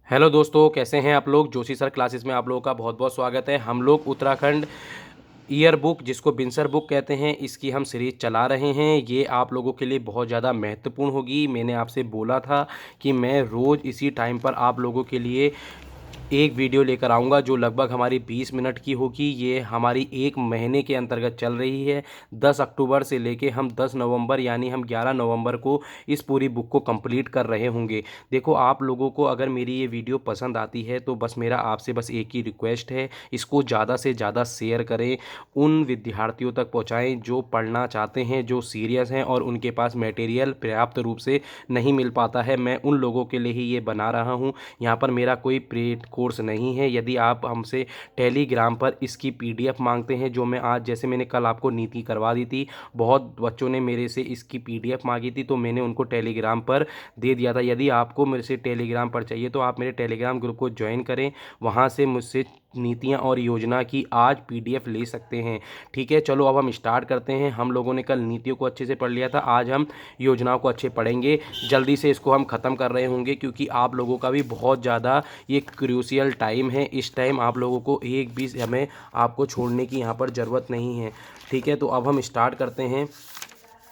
Hello दोस्तों, कैसे हैं आप लोग। जोशी सर क्लासेस में आप लोगों का बहुत बहुत स्वागत है। हम लोग उत्तराखंड ईयर बुक, जिसको बिनसर बुक कहते हैं, इसकी हम सीरीज़ चला रहे हैं। ये आप लोगों के लिए बहुत ज़्यादा महत्वपूर्ण होगी। मैंने आपसे बोला था कि मैं रोज़ इसी टाइम पर आप लोगों के लिए एक वीडियो लेकर आऊँगा जो लगभग हमारी 20 मिनट की होगी। ये हमारी 1 महीने के अंतर्गत चल रही है। 10 अक्टूबर से लेके हम 10 नवंबर यानी हम 11 नवंबर को इस पूरी बुक को कंप्लीट कर रहे होंगे। देखो, आप लोगों को अगर मेरी ये वीडियो पसंद आती है तो बस मेरा आपसे बस एक ही रिक्वेस्ट है, इसको ज़्यादा से ज़्यादा शेयर करें, उन विद्यार्थियों तक पहुँचाएँ जो पढ़ना चाहते हैं, जो सीरियस हैं और उनके पास मटेरियल पर्याप्त रूप से नहीं मिल पाता है। मैं उन लोगों के लिए ही ये बना रहा हूँ। यहाँ पर मेरा कोई पेड कोर्स नहीं है। यदि आप हमसे टेलीग्राम पर इसकी पीडीएफ मांगते हैं, जो मैं आज, जैसे मैंने कल आपको नीति करवा दी थी, बहुत बच्चों ने मेरे से इसकी पीडीएफ मांगी थी तो मैंने उनको टेलीग्राम पर दे दिया था। यदि आपको मेरे से टेलीग्राम पर चाहिए तो आप मेरे टेलीग्राम ग्रुप को ज्वाइन करें, वहाँ से मुझसे नीतियाँ और योजना की आज पीडीएफ ले सकते हैं। ठीक है, चलो अब हम स्टार्ट करते हैं। हम लोगों ने कल नीतियों को अच्छे से पढ़ लिया था, आज हम योजनाओं को अच्छे पढ़ेंगे। जल्दी से इसको हम ख़त्म कर रहे होंगे क्योंकि आप लोगों का भी बहुत ज़्यादा ये क्रूशियल टाइम है। इस टाइम आप लोगों को एक भी हमें आपको छोड़ने की यहाँ पर ज़रूरत नहीं है। ठीक है, तो अब हम स्टार्ट करते हैं।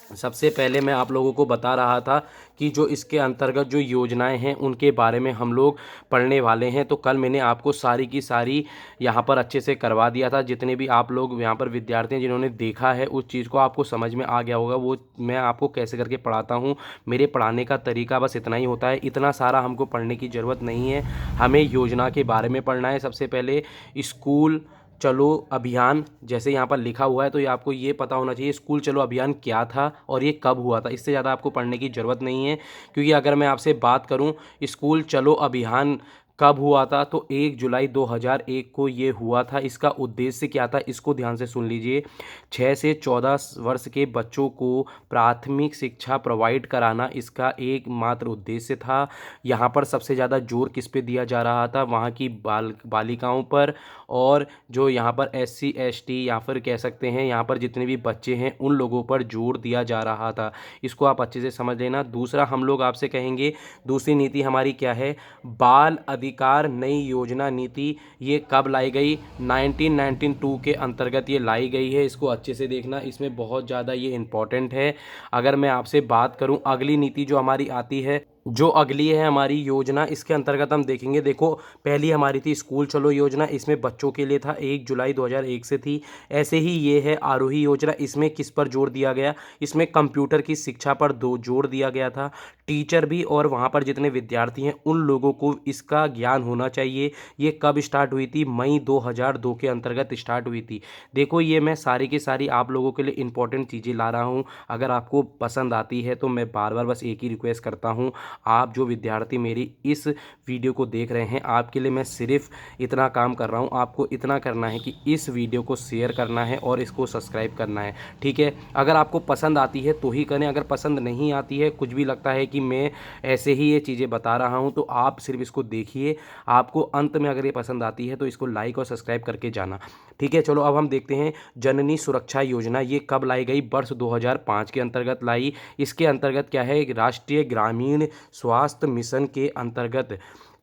सबसे पहले मैं आप लोगों को बता रहा था कि जो इसके अंतर्गत जो योजनाएं हैं उनके बारे में हम लोग पढ़ने वाले हैं। तो कल मैंने आपको सारी की सारी यहाँ पर अच्छे से करवा दिया था। जितने भी आप लोग यहाँ पर विद्यार्थी हैं जिन्होंने देखा है, उस चीज़ को आपको समझ में आ गया होगा। वो मैं आपको कैसे करके पढ़ाता हूँ, मेरे पढ़ाने का तरीका बस इतना ही होता है। इतना सारा हमको पढ़ने की ज़रूरत नहीं है। हमें योजना के बारे में पढ़ना है। सबसे पहले स्कूल चलो अभियान, जैसे यहाँ पर लिखा हुआ है तो ये आपको ये पता होना चाहिए स्कूल चलो अभियान क्या था और ये कब हुआ था। इससे ज़्यादा आपको पढ़ने की ज़रूरत नहीं है। क्योंकि अगर मैं आपसे बात करूँ स्कूल चलो अभियान कब हुआ था, तो 1 जुलाई 2001 को ये हुआ था। इसका उद्देश्य क्या था, इसको ध्यान से सुन लीजिए। 6 से 14 वर्ष के बच्चों को प्राथमिक शिक्षा प्रोवाइड कराना इसका एकमात्र उद्देश्य था। यहाँ पर सबसे ज़्यादा जोर किस पे दिया जा रहा था, वहाँ की बालिकाओं पर, और जो यहाँ पर SC ST या फिर कह सकते हैं यहाँ पर जितने भी बच्चे हैं उन लोगों पर जोर दिया जा रहा था। इसको आप अच्छे से समझ लेना। दूसरा हम लोग आपसे कहेंगे, दूसरी नीति हमारी क्या है, बाल अधिकार नई योजना नीति। ये कब लाई गई, 1992 के अंतर्गत ये लाई गई है। इसको अच्छे से देखना, इसमें बहुत ज़्यादा ये इम्पॉर्टेंट है। अगर मैं आपसे बात करूं, अगली नीति जो हमारी आती है, जो अगली है हमारी योजना, इसके अंतर्गत हम देखेंगे। देखो, पहली हमारी थी स्कूल चलो योजना, इसमें बच्चों के लिए था, 1 जुलाई 2001 से थी। ऐसे ही ये है आरोही योजना, इसमें किस पर जोर दिया गया, इसमें कंप्यूटर की शिक्षा पर दो जोर दिया गया था। टीचर भी और वहाँ पर जितने विद्यार्थी हैं उन लोगों को इसका ज्ञान होना चाहिए। ये कब स्टार्ट हुई थी, मई 2002 के अंतर्गत स्टार्ट हुई थी। देखो, ये मैं सारी की सारी आप लोगों के लिए इंपॉर्टेंट चीज़ें ला रहा हूँ। अगर आपको पसंद आती है तो मैं बार बार बस एक ही रिक्वेस्ट करता हूँ, आप जो विद्यार्थी मेरी इस वीडियो को देख रहे हैं, आपके लिए मैं सिर्फ इतना काम कर रहा हूँ। आपको इतना करना है कि इस वीडियो को शेयर करना है और इसको सब्सक्राइब करना है। ठीक है, अगर आपको पसंद आती है तो ही करें, अगर पसंद नहीं आती है, कुछ भी लगता है कि मैं ऐसे ही ये चीज़ें बता रहा हूँ, तो आप सिर्फ इसको देखिए। आपको अंत में अगर ये पसंद आती है तो इसको लाइक और सब्सक्राइब करके जाना। ठीक है, चलो अब हम देखते हैं जननी सुरक्षा योजना ये कब लाई गई, वर्ष 2005 के अंतर्गत लाई। इसके अंतर्गत क्या है, राष्ट्रीय ग्रामीण स्वास्थ्य मिशन के अंतर्गत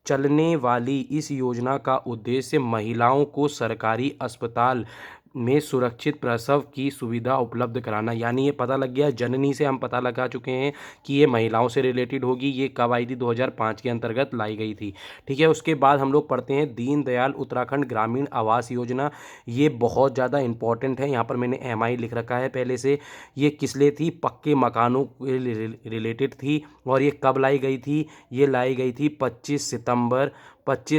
चलने वाली इस योजना का उद्देश्य महिलाओं को सरकारी अस्पताल में सुरक्षित प्रसव की सुविधा उपलब्ध कराना। यानी ये पता लग गया, जननी से हम पता लगा चुके हैं कि ये महिलाओं से रिलेटेड होगी। ये कब आई थी, 2005 के अंतर्गत लाई गई थी। ठीक है, उसके बाद हम लोग पढ़ते हैं दीनदयाल उत्तराखंड ग्रामीण आवास योजना। ये बहुत ज़्यादा इंपॉर्टेंट है, यहाँ पर मैंने MI लिख रखा है पहले से। ये किस लिए थी, पक्के मकानों के रिलेटेड थी। और ये कब लाई गई थी, ये लाई गई थी 25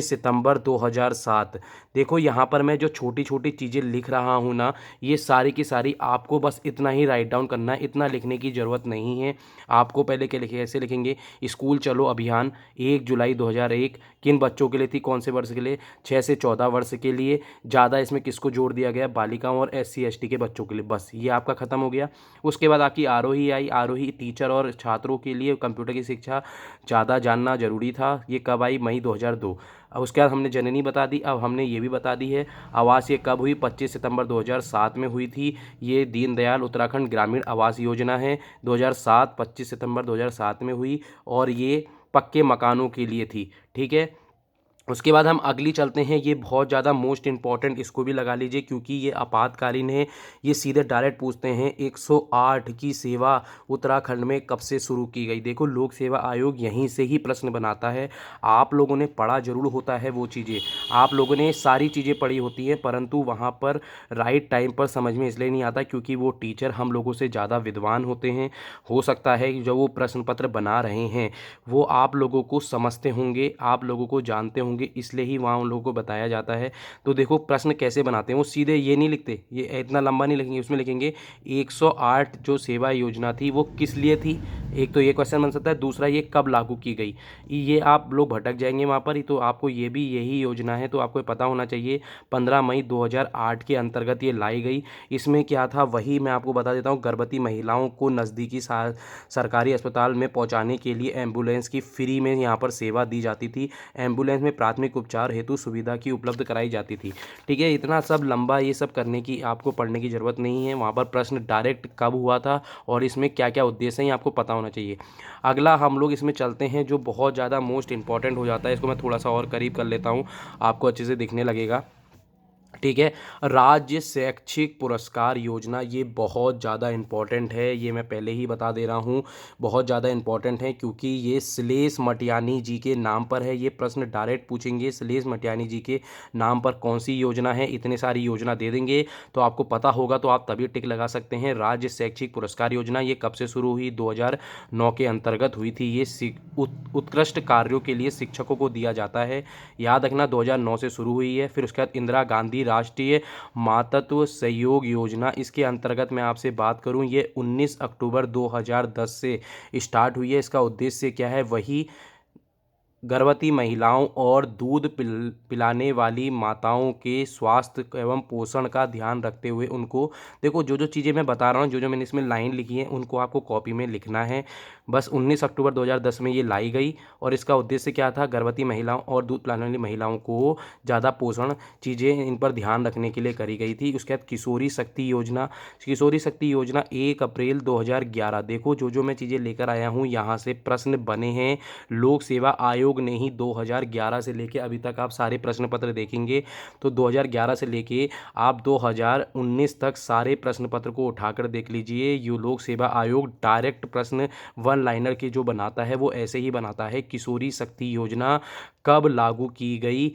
सितंबर 2007। देखो, यहाँ पर मैं जो छोटी छोटी चीज़ें लिख रहा हूँ ना, ये सारी की सारी आपको बस इतना ही राइट डाउन करना है, इतना लिखने की ज़रूरत नहीं है। आपको पहले क्या लिखे, ऐसे लिखेंगे, स्कूल चलो अभियान 1 जुलाई 2001 किन बच्चों के लिए थी, कौन से वर्ष के लिए, 6 से 14 वर्ष के लिए। ज़्यादा इसमें किसको जोड़ दिया गया, बालिकाओं और SC ST के बच्चों के लिए। बस ये आपका ख़त्म हो गया। उसके बाद आपकी आरोही आई। आरोही टीचर और छात्रों के लिए कंप्यूटर की शिक्षा ज़्यादा जानना जरूरी था। ये कब आई, मई 2002। अब उसके बाद हमने जननी बता दी, अब हमने ये भी बता दी है आवास ये कब हुई, 25 सितंबर 2007 में हुई थी। ये दीनदयाल उत्तराखंड ग्रामीण आवास योजना है, 2007 25 सितंबर 2007 में हुई और ये पक्के मकानों के लिए थी। ठीक है, उसके बाद हम अगली चलते हैं, ये बहुत ज़्यादा मोस्ट इम्पॉर्टेंट, इसको भी लगा लीजिए क्योंकि ये आपातकालीन है। ये सीधे डायरेक्ट पूछते हैं 108 की सेवा उत्तराखंड में कब से शुरू की गई। देखो लोक सेवा आयोग यहीं से ही प्रश्न बनाता है। आप लोगों ने पढ़ा जरूर होता है वो चीज़ें, आप लोगों ने सारी चीज़ें पढ़ी होती हैं, परंतु वहाँ पर राइट टाइम पर समझ में इसलिए नहीं आता क्योंकि वो टीचर हम लोगों से ज़्यादा विद्वान होते हैं। हो सकता है कि जो वो प्रश्न पत्र बना रहे हैं वो आप लोगों को समझते होंगे, आप लोगों को जानते होंगे, इसलिए ही वहाँ उन लोगों को बताया जाता है। तो देखो प्रश्न कैसे बनाते हैं, वो सीधे ये नहीं लिखते, ये इतना लंबा नहीं लिखेंगे, उसमें लिखेंगे 108 जो सेवा योजना थी वो किस लिए थी। एक तो ये क्वेश्चन बन सकता है, दूसरा ये कब लागू की गई। ये आप लोग भटक जाएंगे वहाँ पर ही, तो आपको ये भी यही योजना है तो आपको पता होना चाहिए। 15 मई 2008 के अंतर्गत ये लाई गई। इसमें क्या था वही मैं आपको बता देता हूँ। गर्भवती महिलाओं को नज़दीकी सरकारी अस्पताल में पहुंचाने के लिए एम्बुलेंस की फ्री में यहाँ पर सेवा दी जाती थी। एम्बुलेंस में प्राथमिक उपचार हेतु सुविधा की उपलब्ध कराई जाती थी। ठीक है, इतना सब लंबा ये सब करने की आपको पढ़ने की ज़रूरत नहीं है। वहाँ पर प्रश्न डायरेक्ट कब हुआ था और इसमें क्या क्या उद्देश्य हैं आपको पता होना चाहिए। अगला हम लोग इसमें चलते हैं जो बहुत ज़्यादा मोस्ट इंपॉर्टेंट हो जाता है, इसको मैं थोड़ा सा और करीब कर लेता हूँ, आपको अच्छे से दिखने लगेगा। ठीक है, राज्य शैक्षिक पुरस्कार योजना, ये बहुत ज़्यादा इम्पॉर्टेंट है, ये मैं पहले ही बता दे रहा हूँ, बहुत ज़्यादा इम्पॉर्टेंट है क्योंकि ये श्लेष मटियानी जी के नाम पर है। ये प्रश्न डायरेक्ट पूछेंगे श्लेष मटियानी जी के नाम पर कौन सी योजना है, इतने सारी योजना दे देंगे तो आपको पता होगा, तो आप तभी टिक लगा सकते हैं। राज्य शैक्षिक पुरस्कार योजना ये कब से शुरू हुई, 2009 के अंतर्गत हुई थी। ये उत्कृष्ट कार्यों के लिए शिक्षकों को दिया जाता है, याद रखना 2009 से शुरू हुई है। फिर उसके बाद इंदिरा गांधी राष्ट्रीय मातृत्व सहयोग योजना, इसके अंतर्गत मैं आपसे बात करूं, ये 19 अक्टूबर 2010 से स्टार्ट हुई है। इसका उद्देश्य क्या है, वही गर्भवती महिलाओं और दूध पिलाने वाली माताओं के स्वास्थ्य एवं पोषण का ध्यान रखते हुए उनको, देखो जो जो चीज़ें मैं बता रहा हूँ, जो जो मैंने इसमें लाइन लिखी है उनको आपको कॉपी में लिखना है। बस 19 अक्टूबर 2010 में ये लाई गई और इसका उद्देश्य क्या था, गर्भवती महिलाओं और दूध पिलाने वाली महिलाओं को ज़्यादा पोषण चीज़ें इन पर ध्यान रखने के लिए करी गई थी। उसके बाद किशोरी शक्ति योजना, किशोरी शक्ति योजना 1 अप्रैल 2011, देखो जो जो मैं चीज़ें लेकर आया हूँ यहाँ से प्रश्न बने हैं। लोक सेवा आयोग ने ही 2011 से लेके अभी तक आप सारे प्रश्न पत्र देखेंगे तो 2011 से लेके आप 2019 तक सारे प्रश्न पत्र को उठाकर देख लीजिए। ये लोक सेवा आयोग डायरेक्ट प्रश्न वन लाइनर के जो बनाता है वो ऐसे ही बनाता है। किशोरी शक्ति योजना कब लागू की गई,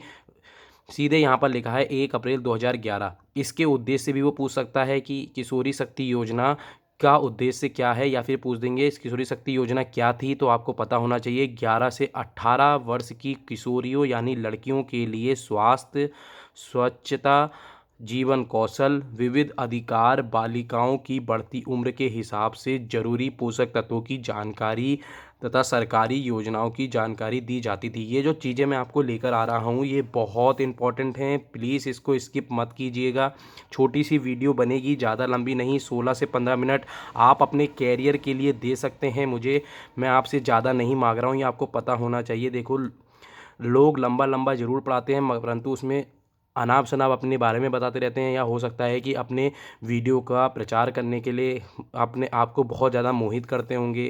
सीधे यहाँ पर लिखा है 1 अप्रैल 2011। इसके उद्देश्य भी वो पूछ सकता है कि किशोरी शक्ति योजना का उद्देश्य क्या है, या फिर पूछ देंगे इस किशोरी शक्ति योजना क्या थी, तो आपको पता होना चाहिए 11 से 18 वर्ष की किशोरियों यानी लड़कियों के लिए स्वास्थ्य, स्वच्छता, जीवन कौशल, विविध अधिकार, बालिकाओं की बढ़ती उम्र के हिसाब से जरूरी पोषक तत्वों की जानकारी तथा सरकारी योजनाओं की जानकारी दी जाती थी। ये जो चीज़ें मैं आपको लेकर आ रहा हूँ ये बहुत इंपॉर्टेंट हैं, प्लीज़ इसको स्किप मत कीजिएगा। छोटी सी वीडियो बनेगी, ज़्यादा लंबी नहीं, 16 से 15 मिनट आप अपने कैरियर के लिए दे सकते हैं मुझे, मैं आपसे ज़्यादा नहीं मांग रहा हूँ, ये आपको पता होना चाहिए। देखो लोग लंबा लंबा ज़रूर पढ़ाते हैं परंतु उसमें अनाप शनाप अपने बारे में बताते रहते हैं, या हो सकता है कि अपने वीडियो का प्रचार करने के लिए अपने आप को बहुत ज़्यादा मोहित करते होंगे।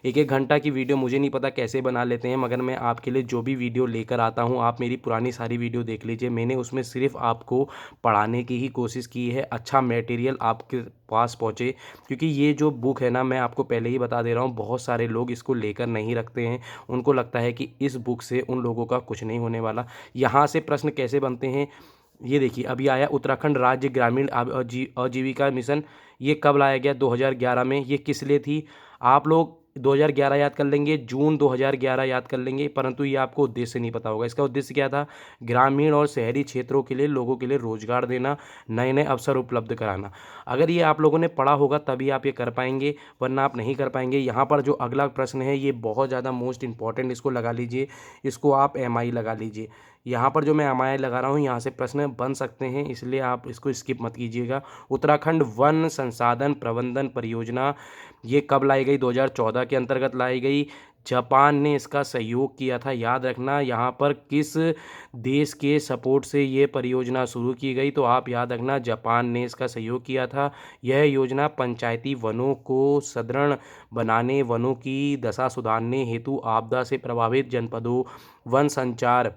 एक घंटा की वीडियो मुझे नहीं पता कैसे बना लेते हैं, मगर मैं आपके लिए जो भी वीडियो लेकर आता हूँ आप मेरी पुरानी सारी वीडियो देख लीजिए। मैंने उसमें सिर्फ आपको पढ़ाने की ही कोशिश की है, अच्छा मटेरियल आपके पास पहुँचे, क्योंकि ये जो बुक है ना, मैं आपको पहले ही बता दे रहा हूँ, बहुत सारे लोग इसको लेकर नहीं रखते हैं। उनको लगता है कि इस बुक से उन लोगों का कुछ नहीं होने वाला। यहाँ से प्रश्न कैसे बनते हैं ये देखिए, अभी आया उत्तराखंड राज्य ग्रामीण आजीविका मिशन, ये कब लाया गया, 2011 में। ये किस लिए थी, आप लोग 2011 याद कर लेंगे, जून 2011 याद कर लेंगे, परंतु ये आपको उद्देश्य नहीं पता होगा। इसका उद्देश्य क्या था, ग्रामीण और शहरी क्षेत्रों के लिए लोगों के लिए रोजगार देना, नए नए अवसर उपलब्ध कराना। अगर ये आप लोगों ने पढ़ा होगा तभी आप ये कर पाएंगे, वरना आप नहीं कर पाएंगे। यहाँ पर जो अगला प्रश्न है ये बहुत ज़्यादा मोस्ट इंपॉर्टेंट, इसको लगा लीजिए, इसको आप MI लगा लीजिए। यहाँ पर जो मैं MI लगा रहा हूँ यहाँ से प्रश्न बन सकते हैं, इसलिए आप इसको स्किप मत कीजिएगा। उत्तराखंड वन संसाधन प्रबंधन परियोजना, ये कब लाई गई, 2014 के अंतर्गत लाई गई। जापान ने इसका सहयोग किया था, याद रखना। यहाँ पर किस देश के सपोर्ट से ये परियोजना शुरू की गई, तो आप याद रखना जापान ने इसका सहयोग किया था। यह योजना पंचायती वनों को सुदृढ़ बनाने, वनों की दशा सुधारने हेतु आपदा से प्रभावित जनपदों, वन संचार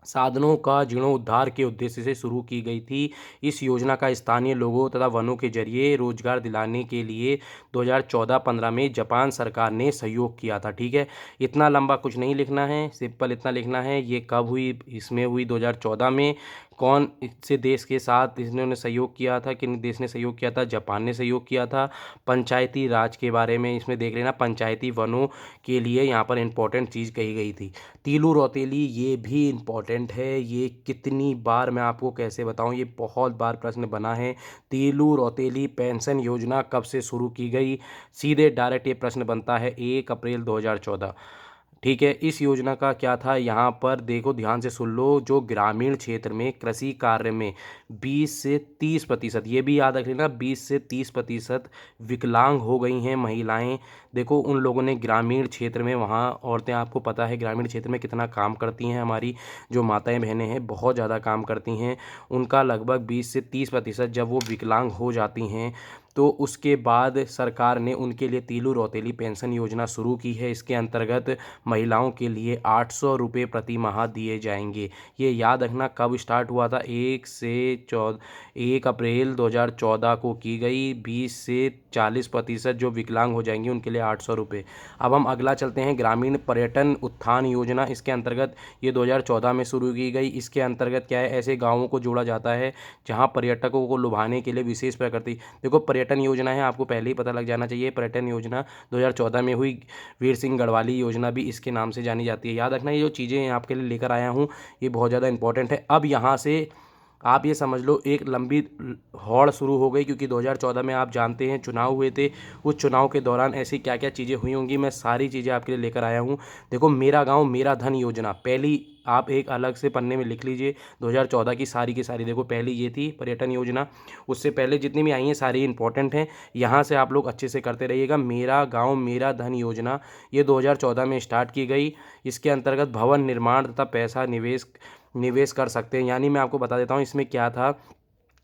साधनों का जीर्णोद्धार के उद्देश्य से शुरू की गई थी। इस योजना का स्थानीय लोगों तथा वनों के जरिए रोजगार दिलाने के लिए 2014-15 में जापान सरकार ने सहयोग किया था। ठीक है, इतना लंबा कुछ नहीं लिखना है, सिंपल इतना लिखना है ये कब हुई, इसमें हुई 2014 में। कौन से देश के साथ इन्होंने सहयोग किया था, किन देश ने सहयोग किया था, जापान ने सहयोग किया था। पंचायती राज के बारे में इसमें देख लेना, पंचायती वनों के लिए यहाँ पर इंपॉर्टेंट चीज़ कही गई थी। तीलू रौतेली ये भी इम्पॉर्टेंट है, ये कितनी बार मैं आपको कैसे बताऊं, ये बहुत बार प्रश्न बना है। तीलू रौतेली पेंशन योजना कब से शुरू की गई, सीधे डायरेक्ट ये प्रश्न बनता है 1 अप्रैल 2014। ठीक है, इस योजना का क्या था, यहाँ पर देखो ध्यान से सुन लो, जो ग्रामीण क्षेत्र में कृषि कार्य में 20 से 30%, ये भी याद रख लेना, 20 से 30% विकलांग हो गई हैं महिलाएं। देखो उन लोगों ने ग्रामीण क्षेत्र में, वहाँ औरतें आपको पता है ग्रामीण क्षेत्र में कितना काम करती हैं, हमारी जो माताएं बहनें हैं बहुत ज़्यादा काम करती हैं। उनका लगभग 20 से 30% जब वो विकलांग हो जाती हैं तो उसके बाद सरकार ने उनके लिए तीलू रौतेली पेंशन योजना शुरू की है। इसके अंतर्गत महिलाओं के लिए 800 रुपये प्रति माह दिए जाएंगे। ये याद रखना कब स्टार्ट हुआ था, 1 अप्रैल 2014 को की गई। 20 से 40% जो विकलांग हो जाएंगे उनके लिए 800 रुपये। अब हम अगला चलते हैं, ग्रामीण पर्यटन उत्थान योजना। इसके अंतर्गत ये 2014 में शुरू की गई। इसके अंतर्गत क्या है, ऐसे गाँवों को जोड़ा जाता है जहाँ पर्यटकों को लुभाने के लिए विशेष प्रकृति, देखो पर्यटन योजना है, आपको पहले ही पता लग जाना चाहिए, पर्यटन योजना 2014 में हुई। वीर सिंह गढ़वाली योजना भी इसके नाम से जानी जाती है। याद रखना ये जो चीज़ें आपके लिए लेकर आया हूँ ये बहुत ज़्यादा इंपॉर्टेंट है। अब यहाँ से आप ये समझ लो एक लंबी हौड़ शुरू हो गई, क्योंकि 2014 में आप जानते हैं चुनाव हुए थे। उस चुनाव के दौरान ऐसी क्या क्या चीज़ें हुई होंगी, मैं सारी चीज़ें आपके लिए लेकर आया हूँ। देखो मेरा गाँव मेरा धन योजना, पहली आप एक अलग से पन्ने में लिख लीजिए 2014 की सारी। देखो पहली ये थी पर्यटन योजना, उससे पहले जितनी भी आई हैं सारी इंपॉर्टेंट हैं, यहाँ से आप लोग अच्छे से करते रहिएगा। मेरा गांव मेरा धन योजना ये 2014 में स्टार्ट की गई। इसके अंतर्गत भवन निर्माण तथा पैसा निवेश कर सकते हैं। यानी मैं आपको बता देता हूँ इसमें क्या था,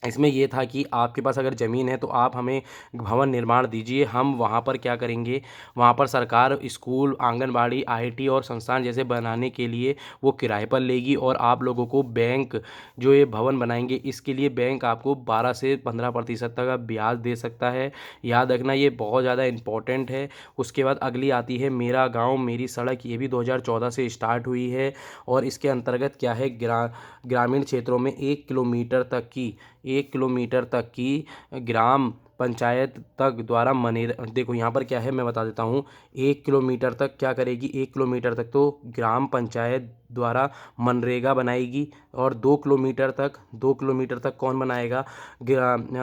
इसमें ये था कि आपके पास अगर ज़मीन है तो आप हमें भवन निर्माण दीजिए, हम वहाँ पर क्या करेंगे, वहाँ पर सरकार स्कूल, आंगनबाड़ी, आईटी और संस्थान जैसे बनाने के लिए वो किराए पर लेगी, और आप लोगों को बैंक जो ये भवन बनाएंगे इसके लिए बैंक आपको 12 से 15% तक का ब्याज दे सकता है। याद रखना ये बहुत ज़्यादा इम्पोर्टेंट है। उसके बाद अगली आती है मेरा गाँव मेरी सड़क, ये भी 2014 से स्टार्ट हुई है, और इसके अंतर्गत क्या है, ग्रामीण क्षेत्रों में 1 किलोमीटर तक की ग्राम पंचायत तक द्वारा मनेरा, देखो यहाँ पर क्या है मैं बता देता हूँ, 1 किलोमीटर तक क्या करेगी, 1 किलोमीटर तक तो ग्राम पंचायत द्वारा मनरेगा बनाएगी, और 2 किलोमीटर तक कौन बनाएगा,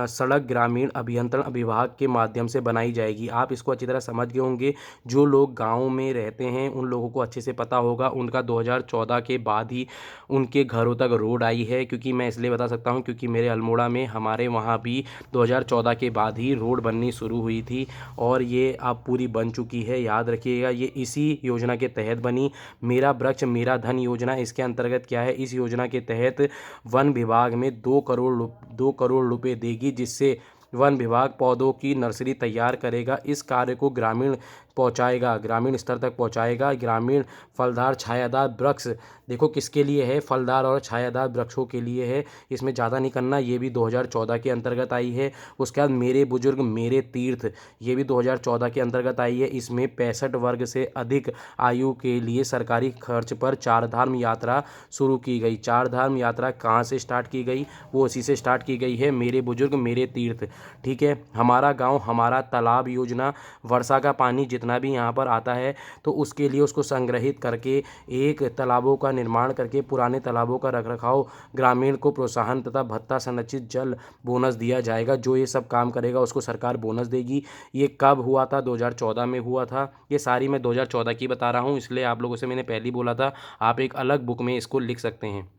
सड़क ग्रामीण अभियंत्रण विभाग के माध्यम से बनाई जाएगी। आप इसको अच्छी तरह समझ गए होंगे, जो लोग गाँव में रहते हैं उन लोगों को अच्छे से पता होगा, उनका 2014 के बाद ही उनके घरों तक रोड आई है। क्योंकि मैं इसलिए बता सकता हूँ क्योंकि मेरे अल्मोड़ा में हमारे वहाँ भी 2014 के बाद ही रोड बननी शुरू हुई थी, और ये अब पूरी बन चुकी है। याद रखिएगा ये इसी योजना के तहत बनी। मेरा वृक्ष मेरा धन योजना, इसके अंतर्गत क्या है, इस योजना के तहत वन विभाग में 2 करोड़ रुपए देगी, जिससे वन विभाग पौधों की नर्सरी तैयार करेगा। इस कार्य को ग्रामीण पहुंचाएगा, ग्रामीण स्तर तक पहुंचाएगा। ग्रामीण फलदार छायादार वृक्ष, देखो किसके लिए है, फलदार और छायादार वृक्षों के लिए है। इसमें ज़्यादा नहीं करना, ये भी 2014 के अंतर्गत आई है। उसके बाद मेरे बुजुर्ग मेरे तीर्थ, ये भी 2014 के अंतर्गत आई है। इसमें 65 वर्ग से अधिक आयु के लिए सरकारी खर्च पर चारधाम यात्रा शुरू की गई। चारधाम यात्रा कहाँ से स्टार्ट की गई, वो उसी से स्टार्ट की गई है, मेरे बुजुर्ग मेरे तीर्थ। ठीक है, हमारा गाँव हमारा तालाब योजना, वर्षा का पानी जितना भी यहाँ पर आता है तो उसके लिए उसको संग्रहित करके एक तालाबों का निर्माण करके पुराने तालाबों का रखरखाव, ग्रामीण को प्रोत्साहन तथा भत्ता संरक्षित जल बोनस दिया जाएगा। जो ये सब काम करेगा उसको सरकार बोनस देगी। ये कब हुआ था, 2014 में हुआ था। ये सारी मैं 2014 की बता रहा हूँ, इसलिए आप लोगों से मैंने पहले ही बोला था आप एक अलग बुक में इसको लिख सकते हैं।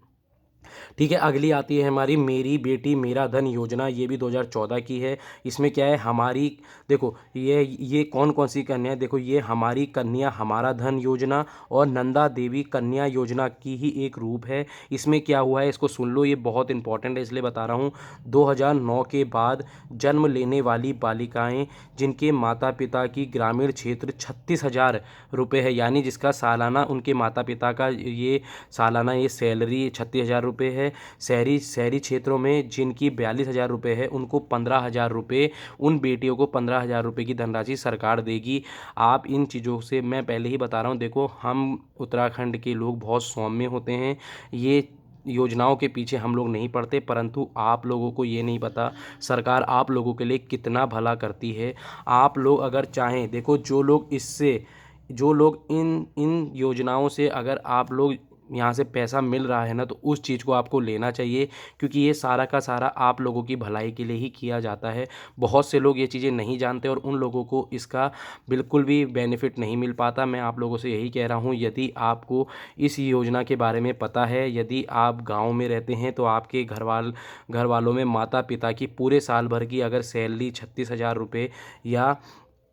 ठीक है, अगली आती है हमारी मेरी बेटी मेरा धन योजना, ये भी 2014 की है। इसमें क्या है हमारी, देखो ये कौन-कौन सी कन्या है, देखो ये हमारी कन्या हमारा धन योजना और नंदा देवी कन्या योजना की ही एक रूप है। इसमें क्या हुआ है इसको सुन लो, ये बहुत इंपॉर्टेंट है इसलिए बता रहा हूँ। 2009 के बाद जन्म लेने वाली बालिकाएँ जिनके माता-पिता की ग्रामीण क्षेत्र 36,000 रुपए है, यानी जिसका सालाना उनके माता-पिता का ये सालाना ये सैलरी 36,000 रुपए है। शहरी शहरी क्षेत्रों में जिनकी 42,000 रुपये है उनको 15,000 रुपये, उन बेटियों को 15,000 रुपये की धनराशि सरकार देगी। आप इन चीज़ों से, मैं पहले ही बता रहा हूँ, देखो हम उत्तराखंड के लोग बहुत सौम्य होते हैं, ये योजनाओं के पीछे हम लोग नहीं पड़ते, परंतु आप लोगों को ये नहीं पता सरकार आप लोगों के लिए कितना भला करती है। आप लोग अगर चाहें, देखो जो लोग इन इन योजनाओं से अगर आप लोग यहाँ से पैसा मिल रहा है ना, तो उस चीज़ को आपको लेना चाहिए, क्योंकि ये सारा का सारा आप लोगों की भलाई के लिए ही किया जाता है। बहुत से लोग ये चीज़ें नहीं जानते और उन लोगों को इसका बिल्कुल भी बेनिफिट नहीं मिल पाता। मैं आप लोगों से यही कह रहा हूँ, यदि आपको इस योजना के बारे में पता है, यदि आप गाँव में रहते हैं, तो आपके घर वालों में माता पिता की पूरे साल भर की अगर सैलरी 36,000 रुपये या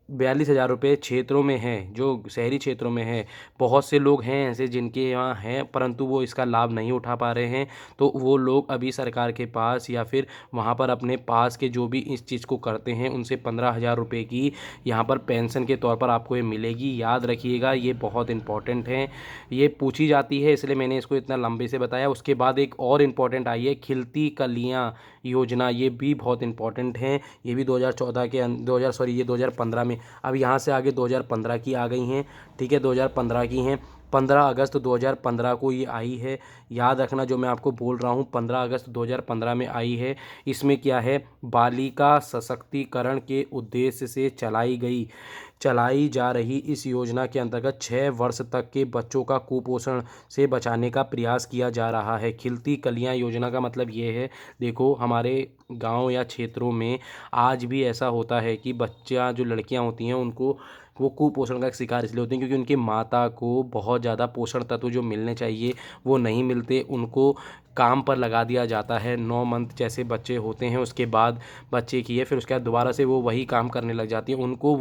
42,000 रुपये क्षेत्रों में हैं, जो शहरी क्षेत्रों में हैं, बहुत से लोग हैं ऐसे जिनके यहाँ हैं परंतु वो इसका लाभ नहीं उठा पा रहे हैं, तो वो लोग अभी सरकार के पास या फिर वहाँ पर अपने पास के जो भी इस चीज़ को करते हैं उनसे 15,000 रुपये की यहाँ पर पेंशन के तौर पर आपको ये मिलेगी। याद रखिएगा, ये बहुत इम्पोर्टेंट है, ये पूछी जाती है इसलिए मैंने इसको इतना लंबे से बताया। उसके बाद एक और इम्पोर्टेंट आई है खिलती कलियाँ योजना, ये भी बहुत इम्पोर्टेंट है। ये भी 2014 के 2015 में, अब यहाँ से आगे 2015 की आ गई हैं, ठीक है, 2015 की हैं। 15 अगस्त 2015 को ये आई है। याद रखना जो मैं आपको बोल रहा हूँ, 15 अगस्त 2015 में आई है। इसमें क्या है, बालिका सशक्तिकरण के उद्देश्य से चलाई जा रही इस योजना के अंतर्गत 6 वर्ष तक के बच्चों का कुपोषण से बचाने का प्रयास किया जा रहा है। खिलती कलियां योजना का मतलब ये है, देखो हमारे गांव या क्षेत्रों में आज भी ऐसा होता है कि बच्चा, जो लड़कियां होती हैं, उनको वो कुपोषण का शिकार इसलिए होती हैं क्योंकि उनकी माता को बहुत ज़्यादा पोषण तत्व जो मिलने चाहिए वो नहीं मिलते। उनको काम पर लगा दिया जाता है। 9 मंथ जैसे बच्चे होते हैं उसके बाद बच्चे की है, फिर उसके बाद दोबारा से वो वही काम करने लग जाती हैं। उनको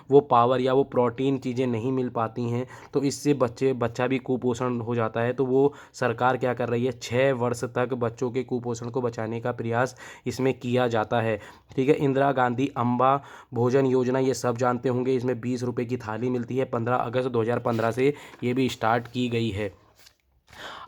वो पावर या वो प्रोटीन चीज़ें नहीं मिल पाती हैं, तो इससे बच्चा भी कुपोषण हो जाता है। तो वो सरकार क्या कर रही है, 6 वर्ष तक बच्चों के कुपोषण को बचाने का प्रयास इसमें किया जाता है। ठीक है, इंदिरा गांधी अम्बा भोजन योजना, ये सब जानते होंगे। इसमें 20 रुपये की थाली मिलती है। 15 अगस्त 2015 से ये भी स्टार्ट की गई है।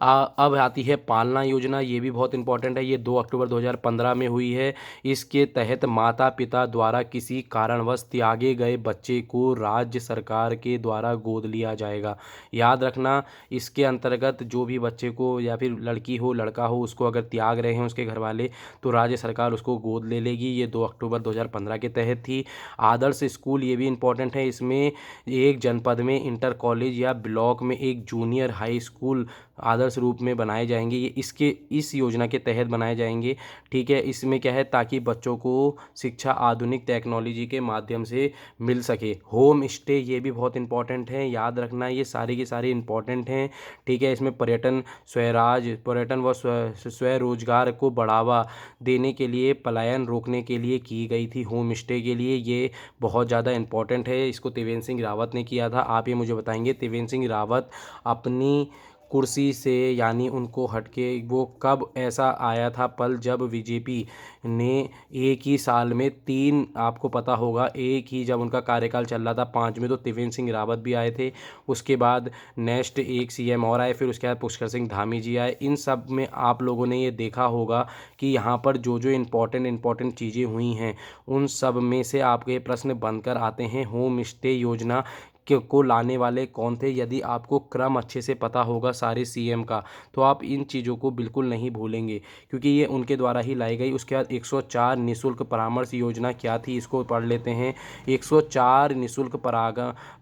अब आती है पालना योजना, ये भी बहुत इंपॉर्टेंट है। ये 2 अक्टूबर 2015 में हुई है। इसके तहत माता पिता द्वारा किसी कारणवश त्यागे गए बच्चे को राज्य सरकार के द्वारा गोद लिया जाएगा। याद रखना, इसके अंतर्गत जो भी बच्चे को, या फिर लड़की हो लड़का हो, उसको अगर त्याग रहे हैं उसके घर वाले, तो राज्य सरकार उसको गोद ले लेगी। ये 2 अक्टूबर 2015 के तहत थी। आदर्श स्कूल, ये भी इंपॉर्टेंट है। इसमें एक जनपद में इंटर कॉलेज या ब्लॉक में एक जूनियर हाई स्कूल आदर्श रूप में बनाए जाएंगे। ये इस योजना के तहत बनाए जाएंगे। ठीक है, इसमें क्या है, ताकि बच्चों को शिक्षा आधुनिक टेक्नोलॉजी के माध्यम से मिल सके। होम स्टे, ये भी बहुत इंपॉर्टेंट है। याद रखना, ये सारे के सारे इंपॉर्टेंट हैं। ठीक है, इसमें पर्यटन व स्वरोजगार को बढ़ावा देने के लिए, पलायन रोकने के लिए की गई थी होम स्टे के लिए। ये बहुत ज़्यादा इंपॉर्टेंट है। इसको त्रिवेंद्र सिंह रावत ने किया था। आप ये मुझे बताएंगे, त्रिवेंद्र सिंह रावत अपनी कुर्सी से, यानी उनको हटके, वो कब ऐसा आया था पल जब बीजेपी ने एक ही साल में 3, आपको पता होगा, एक ही जब उनका कार्यकाल चल रहा था 5 में, तो त्रिवेंद्र सिंह रावत भी आए थे। उसके बाद नेक्स्ट एक सीएम और आए, फिर उसके बाद पुष्कर सिंह धामी जी आए। इन सब में आप लोगों ने ये देखा होगा कि यहाँ पर जो जो इम्पोर्टेंट चीज़ें हुई हैं, उन सब में से आपके प्रश्न बनकर आते हैं। होम स्टे योजना को लाने वाले कौन थे? यदि आपको क्रम अच्छे से पता होगा सारे सीएम का, तो आप इन चीज़ों को बिल्कुल नहीं भूलेंगे, क्योंकि ये उनके द्वारा ही लाई गई। उसके बाद 104 निःशुल्क परामर्श योजना क्या थी, इसको पढ़ लेते हैं। 104 निःशुल्क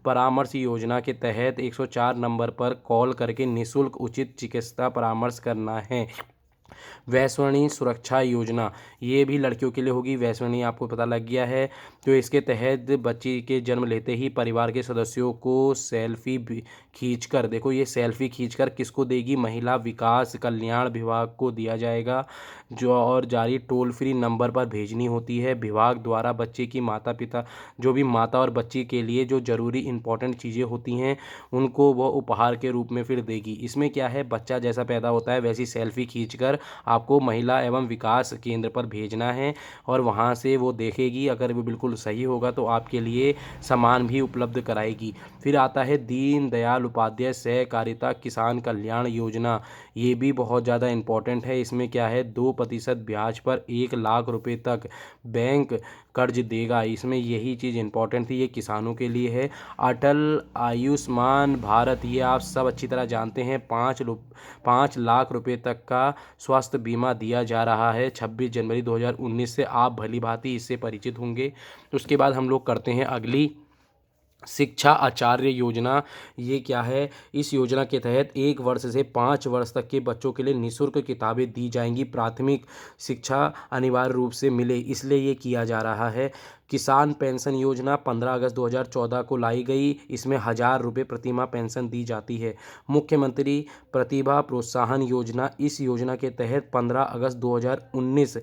परामर्श योजना के तहत 104 नंबर पर कॉल करके निःशुल्क उचित चिकित्सा परामर्श करना है। वैश्वणी सुरक्षा योजना, ये भी लड़कियों के लिए होगी। वैश्वणी आपको पता लग गया है। तो इसके तहत बच्ची के जन्म लेते ही परिवार के सदस्यों को सेल्फी खींचकर, देखो ये सेल्फी खींचकर किसको देगी, महिला विकास कल्याण विभाग को दिया जाएगा। जो और जारी टोल फ्री नंबर पर भेजनी होती है। विभाग द्वारा बच्चे की माता पिता, जो भी माता और बच्ची के लिए जो ज़रूरी इंपॉर्टेंट चीज़ें होती हैं उनको वो उपहार के रूप में फिर देगी। इसमें क्या है, बच्चा जैसा पैदा होता है वैसी सेल्फी खींचकर आपको महिला एवं विकास केंद्र पर भेजना है और वहाँ से वो देखेगी। अगर वो बिल्कुल सही होगा तो आपके लिए सामान भी उपलब्ध कराएगी। फिर आता है दीन दयाल उपाध्याय सहकारिता किसान कल्याण योजना। ये भी बहुत ज़्यादा इम्पोर्टेंट है। इसमें क्या है, 2% ब्याज पर 1 लाख रुपए तक बैंक कर्ज देगा। इसमें यही चीज़ इम्पोर्टेंट थी, ये किसानों के लिए है। अटल आयुष्मान भारत, ये आप सब अच्छी तरह जानते हैं, 5 लाख रुपए तक का स्वास्थ्य बीमा दिया जा रहा है। 26 जनवरी 2019 से आप भली भांति इससे परिचित होंगे। उसके बाद हम लोग करते हैं अगली, शिक्षा आचार्य योजना। ये क्या है, इस योजना के तहत 1 वर्ष से 5 वर्ष तक के बच्चों के लिए निःशुल्क किताबें दी जाएंगी। प्राथमिक शिक्षा अनिवार्य रूप से मिले, इसलिए ये किया जा रहा है। किसान पेंशन योजना 15 अगस्त 2014 को लाई गई। इसमें 1,000 रुपये प्रतिमाह पेंशन दी जाती है। मुख्यमंत्री प्रतिभा प्रोत्साहन योजना, इस योजना के तहत 15 अगस्त 2019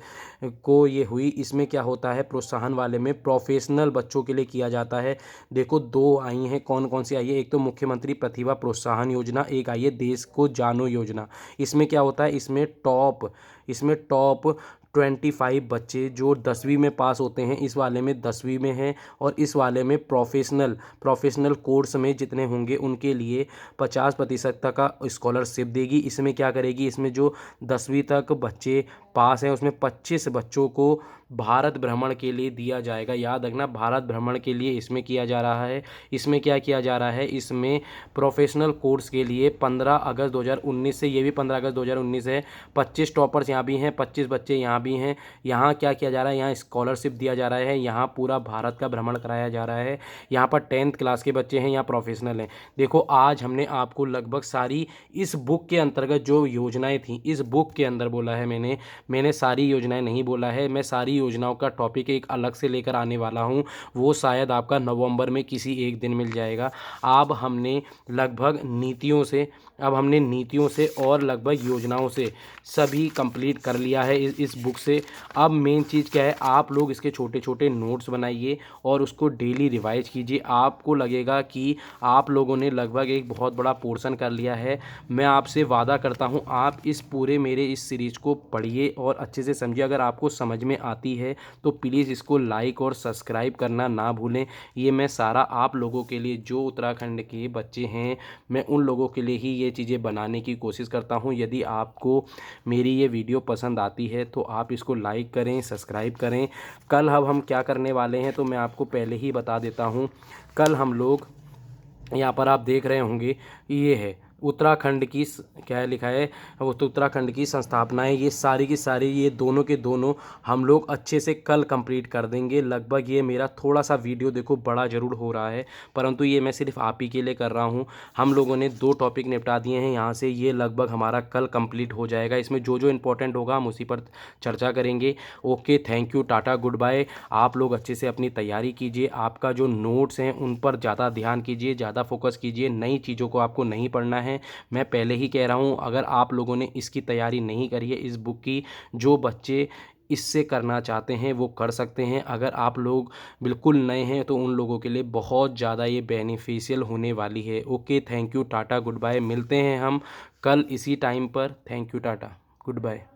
को ये हुई। इसमें क्या होता है, प्रोत्साहन वाले में प्रोफेशनल बच्चों के लिए किया जाता है। देखो 2 आई हैं, कौन कौन सी आई है, एक तो मुख्यमंत्री प्रतिभा प्रोत्साहन योजना, एक आई है देश को जानो योजना। इसमें क्या होता है, इसमें टॉप 25 बच्चे जो 10वीं में पास होते हैं, इस वाले में 10वीं में हैं और इस वाले में प्रोफेशनल कोर्स में जितने होंगे उनके लिए 50% तक का स्कॉलरशिप देगी। इसमें क्या करेगी, इसमें जो 10वीं तक बच्चे पास हैं उसमें 25 बच्चों को भारत भ्रमण के लिए दिया जाएगा। याद रखना, भारत भ्रमण के लिए इसमें किया जा रहा है। इसमें क्या किया जा रहा है, इसमें प्रोफेशनल कोर्स के लिए 15 अगस्त 2019 से, ये भी 15 अगस्त 2019 है, 25 टॉपर्स यहाँ भी हैं, 25 बच्चे यहाँ भी हैं। यहाँ क्या किया जा रहा है, यहाँ स्कॉलरशिप दिया जा रहा है, यहाँ पूरा भारत का भ्रमण कराया जा रहा है। यहाँ पर 10th क्लास के बच्चे हैं, यहाँ प्रोफेशनल हैं। देखो आज हमने आपको लगभग सारी इस बुक के अंतर्गत जो योजनाएं थी, इस बुक के अंदर बोला है मैंने सारी योजनाएं नहीं बोला है। मैं सारी योजनाओं का टॉपिक एक अलग से लेकर आने वाला हूं, वो शायद आपका नवंबर में किसी एक दिन मिल जाएगा। अब हमने नीतियों से और लगभग योजनाओं से सभी कंप्लीट कर लिया है इस बुक से। अब मेन चीज़ क्या है, आप लोग इसके छोटे छोटे नोट्स बनाइए और उसको डेली रिवाइज कीजिए। आपको लगेगा कि आप लोगों ने लगभग एक बहुत बड़ा पोर्शन कर लिया है। मैं आपसे वादा करता हूं, आप इस पूरे मेरे इस सीरीज़ को पढ़िए और अच्छे से समझिए। अगर आपको समझ में आती है तो प्लीज़ इसको लाइक और सब्सक्राइब करना ना भूलें। ये मैं सारा आप लोगों के लिए, जो उत्तराखंड के बच्चे हैं, मैं उन लोगों के लिए ही ये चीज़ें बनाने की कोशिश करता हूँ। यदि आपको मेरी ये वीडियो पसंद आती है तो आप इसको लाइक करें, सब्सक्राइब करें। कल अब हम क्या करने वाले हैं तो मैं आपको पहले ही बता देता हूँ। कल हम लोग, यहाँ पर आप देख रहे होंगे, ये है उत्तराखंड की क्या है लिखा है, वो तो उत्तराखंड की संस्थापनाएं, ये सारी की सारी, ये दोनों के दोनों हम लोग अच्छे से कल कंप्लीट कर देंगे। लगभग ये मेरा थोड़ा सा वीडियो देखो बड़ा ज़रूर हो रहा है, परंतु ये मैं सिर्फ आप ही के लिए कर रहा हूँ। हम लोगों ने 2 टॉपिक निपटा दिए हैं यहाँ से, ये लगभग हमारा कल कंप्लीट हो जाएगा। इसमें जो जो इंपॉर्टेंट होगा हम उसी पर चर्चा करेंगे। Okay, thank you, tata, good bye. आप लोग अच्छे से अपनी तैयारी कीजिए। आपका जो नोट्स हैं उन पर ज़्यादा ध्यान कीजिए, ज़्यादा फोकस कीजिए। नई चीज़ों को आपको नहीं पढ़ना है। मैं पहले ही कह रहा हूं, अगर आप लोगों ने इसकी तैयारी नहीं करी है इस बुक की, जो बच्चे इससे करना चाहते हैं वो कर सकते हैं। अगर आप लोग बिल्कुल नए हैं तो उन लोगों के लिए बहुत ज़्यादा ये बेनिफिशियल होने वाली है। Okay, thank you, tata, good bye. मिलते हैं हम कल इसी टाइम पर। Thank you, tata, good bye.